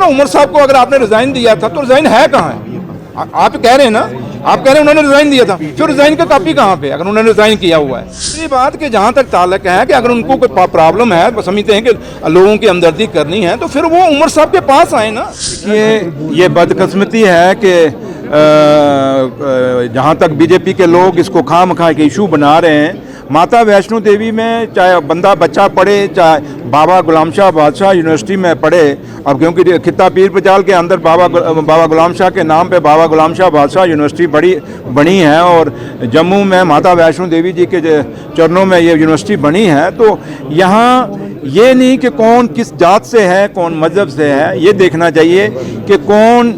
ना उमर साहब को अगर आपने रिजाइन दिया था तो रिजाइन है कहाँ है? आप कह रहे हैं ना, आप कह रहे हैं उन्होंने रिजाइन दिया था, फिर रिजाइन का कॉपी कहाँ पे अगर उन्होंने रिजाइन किया हुआ है? ये बात के जहाँ तक ताल्लुक है कि अगर उनको कोई प्रॉब्लम है, वो समझते हैं कि लोगों की हमदर्दी करनी है, तो फिर वो उमर साहब के पास आए ना। ये बदकिस्मती है कि जहाँ तक बीजेपी के लोग इसको खामखा के इशू बना रहे हैं। माता वैष्णो देवी में चाहे बंदा बच्चा पढ़े, चाहे बाबा गुलाम शाह बादशाह यूनिवर्सिटी में पढ़े, अब क्योंकि खित्ता पीर पचाल के अंदर बाबा गुलाम शाह के नाम पे बाबा गुलाम शाह बादशाह यूनिवर्सिटी बनी है, और जम्मू में माता वैष्णो देवी जी के चरणों में ये यूनिवर्सिटी बनी है। तो यहाँ ये नहीं कि कौन किस जात से है, कौन मज़हब से है, ये देखना चाहिए कि कौन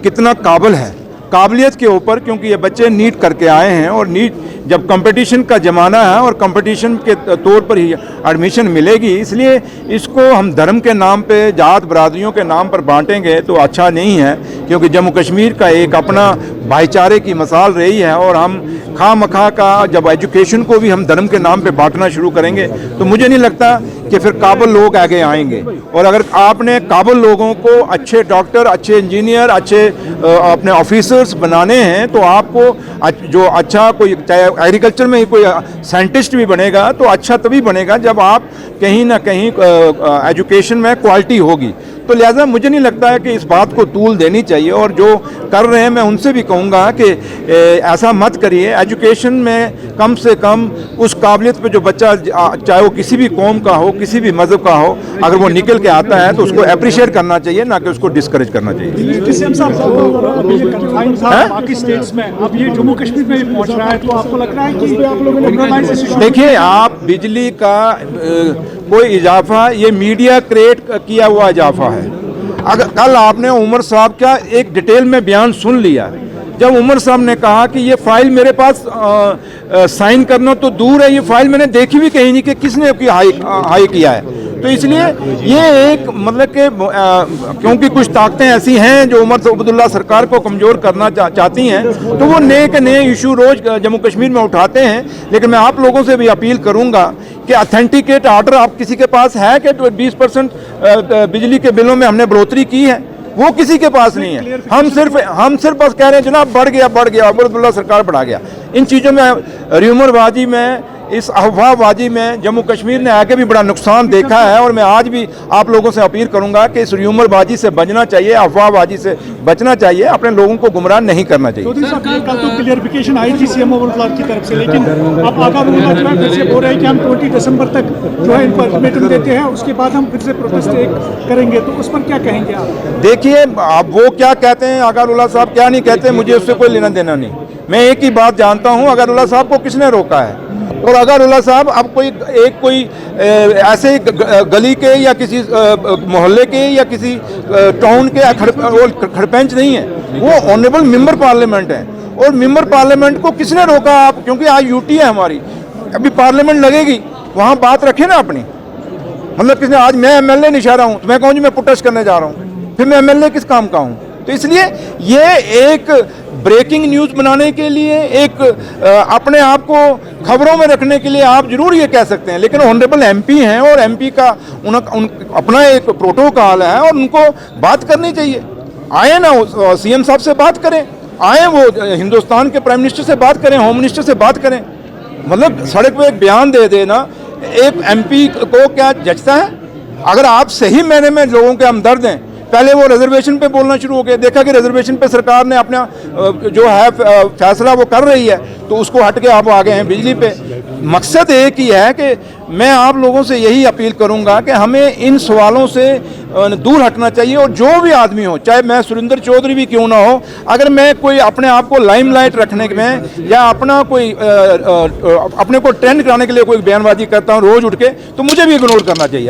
कितना काबिल है, काबिलियत के ऊपर। क्योंकि ये बच्चे नीट करके आए हैं, और नीट जब कंपटीशन का ज़माना है और कंपटीशन के तौर पर ही एडमिशन मिलेगी, इसलिए इसको हम धर्म के नाम पे, जात बरादरियों के नाम पर बांटेंगे तो अच्छा नहीं है। क्योंकि जम्मू कश्मीर का एक अपना भाईचारे की मिसाल रही है, और हम खामखा का जब एजुकेशन को भी हम धर्म के नाम पे बांटना शुरू करेंगे तो मुझे नहीं लगता कि फिर काबिल लोग आगे आएंगे। और अगर आपने काबिल लोगों को अच्छे डॉक्टर, अच्छे इंजीनियर, अच्छे अपने ऑफिसर्स बनाने हैं, तो आपको जो अच्छा कोई, चाहे एग्रीकल्चर में ही कोई साइंटिस्ट भी बनेगा, तो अच्छा तभी बनेगा जब आप कहीं ना कहीं एजुकेशन में क्वालिटी होगी। तो लिहाजा मुझे नहीं लगता है कि इस बात को तूल देनी चाहिए, और जो कर रहे हैं मैं उनसे भी कहूँगा कि ऐसा मत करिए। एजुकेशन में कम से कम उस काबिलियत पे जो बच्चा, चाहे वो किसी भी कौम का हो, किसी भी मज़हब का हो, अगर वो निकल के आता है तो उसको अप्रिशिएट करना चाहिए, ना कि उसको डिस्करेज करना चाहिए। बाकी स्टेट्स में अब ये जम्मू कश्मीर में भी पहुँच रहा है, तो आपको लग रहा है कि देखिए, आप बिजली का कोई इजाफा, ये मीडिया क्रिएट किया हुआ इजाफा है। अगर कल आपने उमर साहब का एक डिटेल में बयान सुन लिया, जब उमर साहब ने कहा कि ये फाइल मेरे पास साइन करना तो दूर है, ये फाइल मैंने देखी भी कहीं नहीं कि किसने हाई किया है। तो इसलिए ये एक मतलब कि क्योंकि कुछ ताकतें ऐसी हैं जो उमर अब्दुल्ला सरकार को कमज़ोर करना चाहती हैं, तो वो नए के नए इशू रोज़ जम्मू कश्मीर में उठाते हैं। लेकिन मैं आप लोगों से भी अपील करूंगा कि अथेंटिकेट ऑर्डर आप किसी के पास है कि 20% बिजली के बिलों में हमने बढ़ोतरी की है? वो किसी के पास नहीं है। हम सिर्फ बस कह रहे हैं जनाब बढ़ गया, उमर अब्दुल्ला सरकार बढ़ा गया। इन चीज़ों में, र्यूमरबाजी में, इस अफवाहबाजी में जम्मू कश्मीर ने आगे भी बड़ा नुकसान देखा है। और मैं आज भी आप लोगों से अपील करूंगा कि इस र्यूमरबाजी से बचना चाहिए, अफवाहबाजी से बचना चाहिए, अपने लोगों को गुमराह नहीं करना चाहिए। कल तो क्लियरिफिकेशन आई थी सीएम की तरफ से, लेकिन अब आगामी फिर से बोल रहे हैं कि हम 20 दिसंबर तक जो है इनको अल्टीमेटम देते हैं, उसके बाद हम फिर से प्रोटेस्ट करेंगे। तो उस पर क्या कहेंगे आप? देखिए, अब वो क्या कहते हैं, अगारुल्लाह साहब क्या नहीं कहते, मुझे उससे कोई लेना देना नहीं। मैं एक ही बात जानता हूँ, अगारुल्लाह साहब को किसने रोका है? और अगारुल्लाह साहब अब कोई ऐसे गली के या किसी मोहल्ले के या किसी टाउन के खड़पेंच नहीं है, वो ऑनरेबल मेंबर पार्लियामेंट है। और मेंबर पार्लियामेंट को किसने रोका? आप, क्योंकि आज यूटी है हमारी, अभी पार्लियामेंट लगेगी, वहाँ बात रखे ना अपनी। मतलब किसने, आज मैं एमएलए नहीं रहा हूँ तो मैं कहूँ जी मैं प्रोटेस्ट करने जा रहा हूँ, फिर मैं एमएलए किस काम का हूँ? तो इसलिए ये एक ब्रेकिंग न्यूज़ बनाने के लिए, एक अपने आप को खबरों में रखने के लिए आप जरूर ये कह सकते हैं, लेकिन ऑनरेबल एमपी हैं और एमपी का अपना एक प्रोटोकॉल है और उनको बात करनी चाहिए। आए ना सीएम साहब से बात करें, आए वो हिंदुस्तान के प्राइम मिनिस्टर से बात करें, होम मिनिस्टर से बात करें। मतलब सड़क पे एक बयान दे देना एक एमपी को क्या जचता है? अगर आप सही मायने में लोगों के हमदर्द हैं, पहले वो रिजर्वेशन पे बोलना शुरू हो गए, देखा कि रिजर्वेशन पे सरकार ने अपना जो है फैसला वो कर रही है, तो उसको हट के आप आ गए हैं बिजली पे। मकसद एक ही है कि मैं आप लोगों से यही अपील करूंगा कि हमें इन सवालों से दूर हटना चाहिए। और जो भी आदमी हो, चाहे मैं सुरेंद्र चौधरी भी क्यों ना हो, अगर मैं कोई अपने आप को लाइमलाइट रखने में या अपना कोई अपने को ट्रेंड कराने के लिए कोई बयानबाजी करता हूँ रोज उठ के, तो मुझे भी इग्नोर करना चाहिए।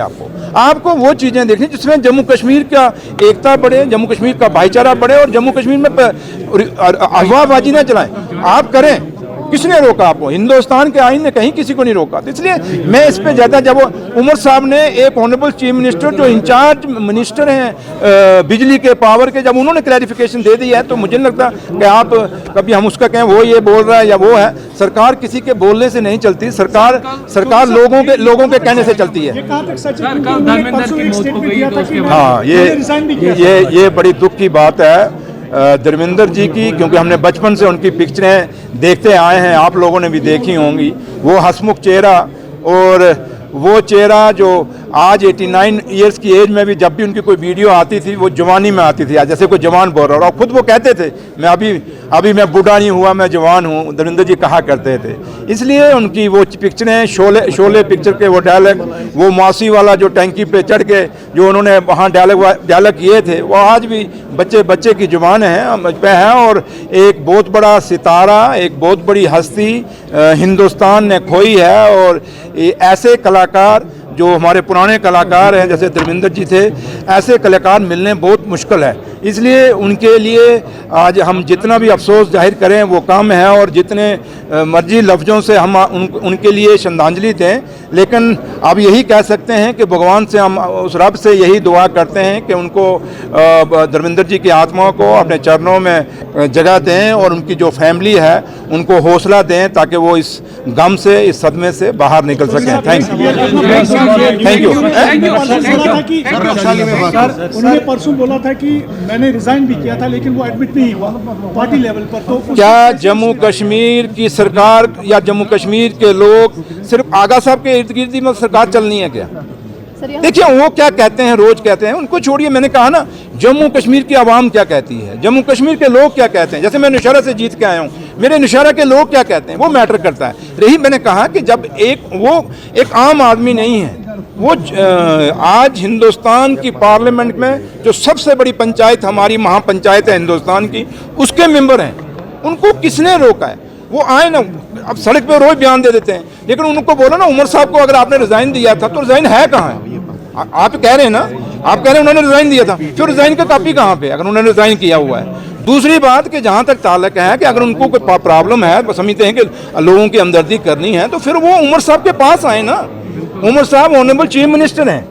आपको वो चीज़ें देखनी जिसमें जम्मू कश्मीर का एकता बढ़े, जम्मू कश्मीर का भाईचारा बढ़े और जम्मू कश्मीर में अफवाहबाजी ना चलाएं। आप करें, किसने रोका आपको? हिंदुस्तान के आईन ने कहीं किसी को नहीं रोका। तो इसलिए मैं इस पे ज़्यादा, जब उमर साहब ने एक ऑनरेबल चीफ मिनिस्टर जो इंचार्ज मिनिस्टर हैं बिजली के, पावर के, जब उन्होंने क्लैरिफिकेशन दे दी है तो मुझे नहीं लगता कि आप कभी हम उसका कहें वो ये बोल रहा है या वो है। सरकार किसी के बोलने से नहीं चलती, सरकार लोगों के कहने से चलती है। ये कहाँ तक सच है? उन्होंने परसों एक स्टेटमेंट दिया था कि हाँ, रिजाइन भी किया था। ये बड़ी दुख की बात है धर्मेंद्र जी की, क्योंकि हमने बचपन से उनकी पिक्चरें देखते आए हैं, आप लोगों ने भी देखी होंगी। वो हंसमुख चेहरा, और वो चेहरा जो आज 89 ईयर्स की एज में भी जब भी उनकी कोई वीडियो आती थी वो जवानी में आती थी, आज जैसे कोई जवान बोल रहा, और खुद वो कहते थे मैं अभी मैं बूढ़ा नहीं हुआ, मैं जवान हूँ, धर्मेंद्र जी कहा करते थे। इसलिए उनकी वो पिक्चरें, शोले पिक्चर के वो डायलॉग, वो मौसी वाला जो टैंकी पे चढ़ के जो उन्होंने वहाँ डायलॉग किए थे, वो आज भी बच्चे की जुबान पे हैं। और एक बहुत बड़ा सितारा, एक बहुत बड़ी हस्ती हिंदुस्तान ने खोई है। और ऐसे कलाकार जो हमारे पुराने कलाकार हैं, जैसे धर्मेंद्र जी थे, ऐसे कलाकार मिलने बहुत मुश्किल है। इसलिए उनके लिए आज हम जितना भी अफसोस जाहिर करें वो कम है, और जितने मर्जी लफ्ज़ों से हम उनके लिए श्रद्धांजलि दें, लेकिन अब यही कह सकते हैं कि भगवान से हम उस रब से यही दुआ करते हैं कि उनको, धर्मेंद्र जी की आत्मा को अपने चरणों में जगह दें, और उनकी जो फैमिली है उनको हौसला दें ताकि वो इस गम से, इस सदमे से बाहर निकल सकें। Thank you. उन्होंने परसों बोला था कि मैंने रिजाइन भी किया था लेकिन वो एडमिट नहीं हुआ पार्टी लेवल पर। तो क्या जम्मू कश्मीर की सरकार या जम्मू कश्मीर के लोग सिर्फ आगा साहब के इर्द गिर्द में सरकार चलनी है क्या? देखिए वो क्या कहते हैं, रोज कहते हैं, उनको छोड़िए। मैंने कहा ना, जम्मू कश्मीर की आवाम क्या कहती है, जम्मू कश्मीर के लोग क्या कहते हैं। जैसे मैं नौशहरा से जीत के आया हूँ, मेरे नौशहरा के लोग क्या कहते हैं वो मैटर करता है। रही मैंने कहा कि जब एक आम आदमी नहीं है, वो आज हिंदुस्तान की पार्लियामेंट में जो सबसे बड़ी पंचायत, हमारी महापंचायत है हिंदुस्तान की, उसके मेंबर हैं, उनको किसने रोका है? वो आए ना, अब सड़क पे रोज बयान दे देते हैं, लेकिन उनको बोलो ना उमर साहब को अगर आपने रिजाइन दिया था तो रिजाइन है कहाँ है? आप कह रहे हैं ना, आप कह रहे हैं उन्होंने रिजाइन दिया था, फिर रिजाइन का कॉपी कहाँ पे अगर उन्होंने रिजाइन किया हुआ है? दूसरी बात कि जहाँ तक ताल्लुक है कि अगर उनको कोई प्रॉब्लम है, समझते हैं कि लोगों की हमदर्दी करनी है, तो फिर वो उमर साहब के पास आए ना। उमर साहब ऑनरेबल चीफ मिनिस्टर हैं,